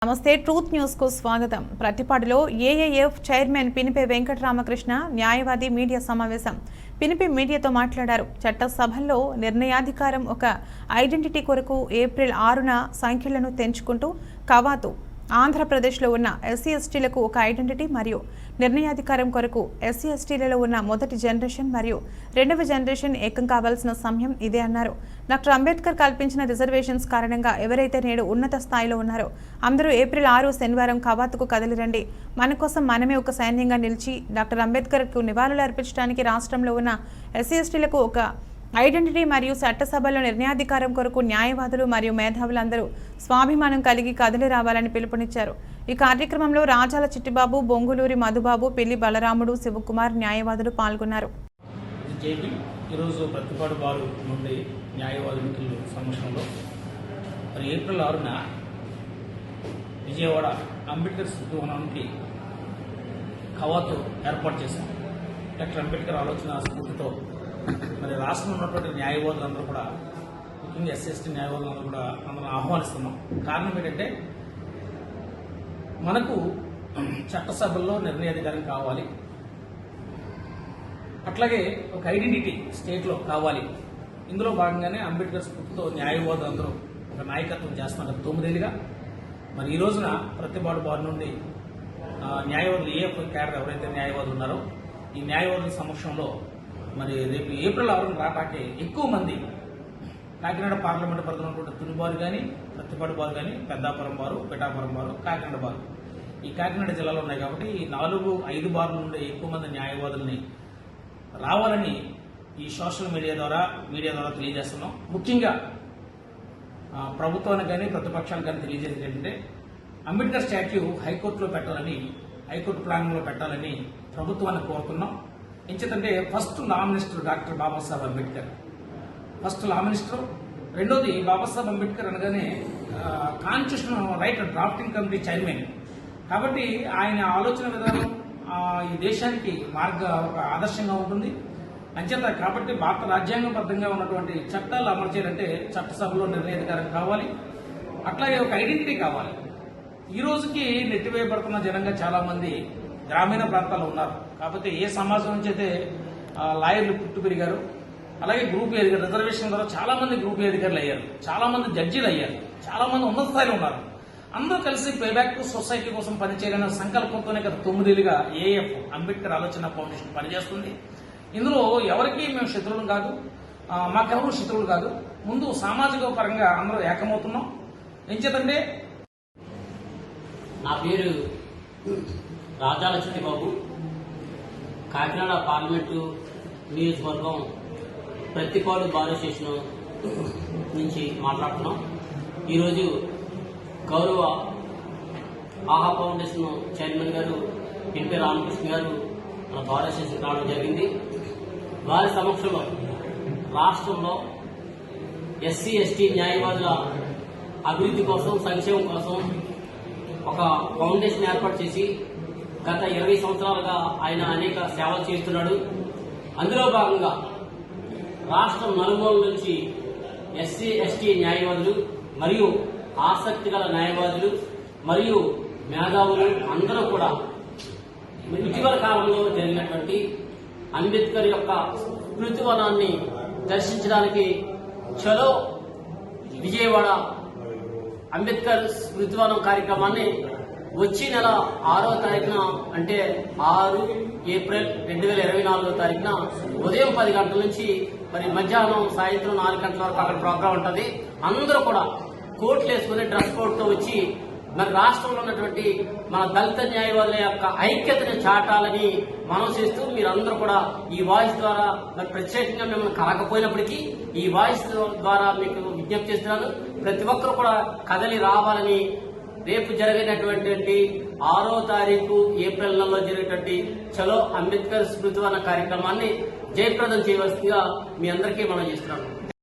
నమస్తే truth news కు స్వాగతం. ప్రతిపాడులో ఏఏఎఫ్ చైర్మన్ పినిపే వెంకటరామకృష్ణ న్యాయవాది మీడియా సమావేశం. పినిపే మీడియాతో మాట్లాడారు. చట్టసభల్లో నిర్ణయాధికారం ఒక ఐడెంటిటీ కొరకు ఏప్రిల్ 6న సంఖ్యలను తెంచుకుంటూ కవాతు ఆంధ్రప్రదేశ్లో ఉన్న ఎస్సీ ఎస్టీలకు ఒక ఐడెంటిటీ మరియు నిర్ణయాధికారం కొరకు ఎస్సీ ఎస్టీలలో ఉన్న మొదటి జనరేషన్ మరియు రెండవ జనరేషన్ ఏకం కావాల్సిన సమయం ఇదే అన్నారు. డాక్టర్ అంబేద్కర్ కల్పించిన రిజర్వేషన్స్ కారణంగా ఎవరైతే నేడు ఉన్నత స్థాయిలో ఉన్నారో అందరూ ఏప్రిల్ 6 శనివారం కవాతుకు కదలిరండి. మన కోసం మనమే ఒక సైన్యంగా నిలిచి డాక్టర్ అంబేద్కర్కు నివాళులు అర్పించడానికి రాష్ట్రంలో ఉన్న ఎస్సీ ఎస్టీలకు ఒక ఐడెంటిటీ మరియు చట్టసభలో నిర్ణయాధికారం కొరకు న్యాయవాదులు మరియు మేధావులందరూ స్వాభిమానం కలిగి కదిలి రావాలని పిలుపునిచ్చారు. ఈ కార్యక్రమంలో రాజాల చిట్టిబాబు, బొంగులూరి మధుబాబు, పిల్లి బలరాముడు, శివకుమార్ న్యాయవాదులు పాల్గొన్నారు. ఈరోజు ప్రతిపాడు బారు నుండి న్యాయవాదుల సమక్షంలో ఏప్రిల్ 6న విజయవాడ అంబేద్కర్ భవనానికి కవాతు ఏర్పాటు చేశాం. డాక్టర్ అంబేద్కర్ ఆలోచన స్ఫూర్తితో మరి రాష్ట్రంలో ఉన్నటువంటి న్యాయవాదులందరూ కూడా, ముఖ్యంగా ఎస్సీ న్యాయవాదులందరూ కూడా అందరం ఆహ్వానిస్తున్నాం. కారణం ఏంటంటే మనకు చట్టసభల్లో నిర్ణయాధికారం కావాలి, అట్లాగే ఒక ఐడెంటిటీ స్టేట్లో కావాలి. ఇందులో భాగంగానే అంబేద్కర్ స్ఫూర్తితో న్యాయవాదులందరూ ఒక నాయకత్వం చేస్తున్నారు 9 ఏళ్ళుగా. మరి ఈ రోజున ప్రతిపాడు బార్ నుండి న్యాయవాదులు ఏఎఫ్ క్యాడర్ ఎవరైతే న్యాయవాదులు ఉన్నారో ఈ న్యాయవాదుల సమక్షంలో మరి రేపు ఏప్రిల్ 6న రాటాకే ఎక్కువ మంది కాకినాడ పార్లమెంటు పరిధిలో ఉన్నటువంటి తునిబారు కానీ, ప్రతిపాడు బారు కానీ, పెద్దాపురం బారు, పిఠాపురం బారు, కాకినాడ బారు ఈ కాకినాడ జిల్లాలో ఉన్నాయి. కాబట్టి ఈ 4-5 బార్ల నుండి ఎక్కువ మంది న్యాయవాదుల్ని రావాలని ఈ సోషల్ మీడియా ద్వారా తెలియజేస్తున్నాం. ముఖ్యంగా ప్రభుత్వానికి కానీ ప్రతిపక్షానికి కానీ తెలియజేసేది ఏంటంటే అంబేద్కర్ స్టాట్యూ హైకోర్టులో పెట్టాలని, హైకోర్టు ప్లాన్లో పెట్టాలని ప్రభుత్వాన్ని కోరుతున్నాం. ఎంచేతంటే first law minister doctor Babasaheb Ambedkar, first law minister. రెండోది బాబాసాహెబ్ అంబేద్కర్ అనగానే constitution right drafting committee chairman. కాబట్టి ఆయన ఆలోచన విధానం ఈ దేశానికి ఒక ఆదర్శంగా ఉంటుంది. అంచేత కాబట్టి భారత రాజ్యాంగబద్ధంగా ఉన్నటువంటి చట్టాలు అమలు చేయాలంటే చట్టసభలో నిర్ణయాధికారం కావాలి, అట్లాగే ఒక ఐడెంటిటీ కావాలి. ఈ రోజుకి నెట్టివేయబడుతున్న జనంగా చాలా మంది గ్రామీణ ప్రాంతాల్లో ఉన్నారు. కాకపోతే ఏ సమాజం నుంచి అయితే లాయర్లు పుట్టు పెరిగారు, అలాగే గ్రూప్ ఏ అధికారులు రిజర్వేషన్ ద్వారా చాలా మంది గ్రూప్ ఏ అధికారులు అయ్యారు, చాలా మంది జడ్జీలు అయ్యారు, చాలా మంది ఉన్నత స్థాయిలో ఉన్నారు. అందరూ కలిసి పేబ్యాక్ టు సొసైటీ కోసం పనిచేయాలనే సంకల్పంతోనే గత 9 ఏళ్ళుగా ఏఎఫ్ అంబేద్కర్ ఆలోచన ఫౌండేషన్ పనిచేస్తుంది. ఇందులో ఎవరికి మేము శత్రువులు కాదు, మాకెవరు శత్రువులు కాదు. ముందు సామాజిక పరంగా అందరూ ఏకమవుతున్నాం. ఎంచేతంటే నా పేరు రాజాల చిట్టిబాబు, కాకినాడ పార్లమెంటు నియోజకవర్గం ప్రతిపాడు బార్ అసోసియేషన్ నుంచి మాట్లాడుతున్నాం. ఈరోజు గౌరవ ఆహా ఫౌండేషన్ చైర్మన్ గారు పినిపే రామకృష్ణ గారు మన బార్ అసోసియేషన్ రావడం జరిగింది. వారి సమక్షంలో రాష్ట్రంలో ఎస్సీ ఎస్టీ న్యాయవాదుల అభివృద్ధి కోసం, సంక్షేమం కోసం ఒక ఫౌండేషన్ ఏర్పాటు చేసి గత 20 సంవత్సరాలుగా ఆయన అనేక సేవలు చేస్తున్నాడు. అందులో భాగంగా రాష్ట్రం నలుమూల నుంచి ఎస్సీ ఎస్టీ న్యాయవాదులు మరియు ఆసక్తి గల న్యాయవాదులు మరియు మేధావులు అందరూ కూడా ఇటీవల కాలంలో జరిగినటువంటి అంబేద్కర్ యొక్క స్మృతివనాన్ని దర్శించడానికి చలో విజయవాడ అంబేద్కర్ స్మృతివనం కార్యక్రమాన్ని వచ్చే నెల 6వ తారీఖున, అంటే 6 ఏప్రిల్ 2024 తారీఖున ఉదయం 10 గంటల నుంచి మరి మధ్యాహ్నం సాయంత్రం 4 గంటల వరకు అక్కడ ప్రోగ్రాం ఉంటుంది. అందరూ కూడా కోట్లు వేసుకుని డ్రెస్ కోడ్తో వచ్చి మరి రాష్ట్రంలో ఉన్నటువంటి మన దళిత న్యాయవాదుల యొక్క ఐక్యతను చాటాలని మనం చేస్తూ మీరందరూ కూడా ఈ వాయిస్ ద్వారా మరి ప్రత్యేకంగా మిమ్మల్ని కలగకపోయినప్పటికీ ఈ వాయిస్ ద్వారా మీకు విజ్ఞప్తి చేస్తున్నాను. ప్రతి ఒక్కరు కూడా కదలి రావాలని, రేపు జరిగినటువంటి 6వ తారీఖు ఏప్రిల్ నెలలో జరిగేటువంటి చలో అంబేద్కర్ స్మృతివన కార్యక్రమాన్ని జయప్రదం చేయవలసిందిగా మీ అందరికీ మనం చేస్తున్నాను.